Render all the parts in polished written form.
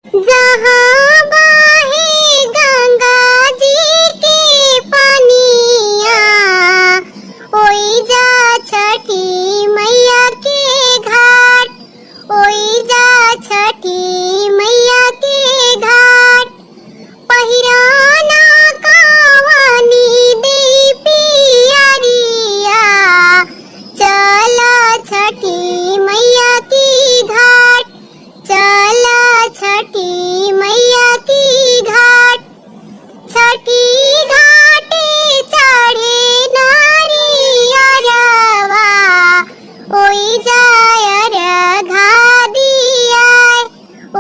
जहाँ बहे गंगा जी के पानिया, ओई जा छठी मैया के घाट, ओई जा छठी मैया के घाट। पहिराना कावानी दे पियरिया, चला छठी मैया की घाट, चला छठी मैया की घाट। छठी घाटे चढ़े नारियरवा, ओई जाय रघा दियाय,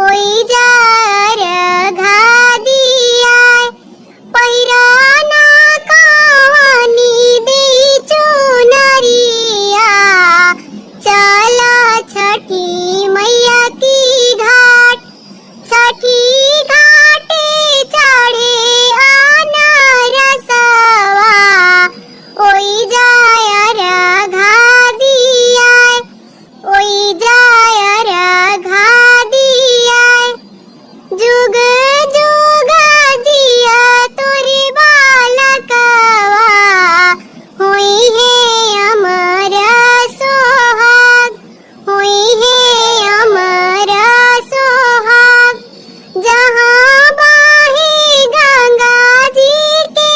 ओई जाय रघा दियाय। पहिराना कावानी दे चुनरिया, चला छठी मैया की घाट। छठी घाटे चढ़े अनारसवा, ओई जाय रघा दियाय, ओई जाय रघा दियाय। जुग जुग जिया तोरी बालकवा, होई है अमर सोहाग, होई है अमर सोहाग। जहाँ बहे गंगा जी के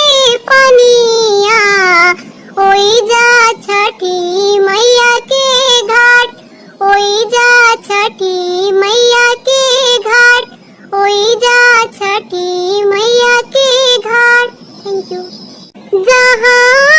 पनिया, ओई जा छठी मैया के घाट, ओई जा छठी मैया के घाट, ओई जा छठी मैया के घाट। Thank you. जहाँ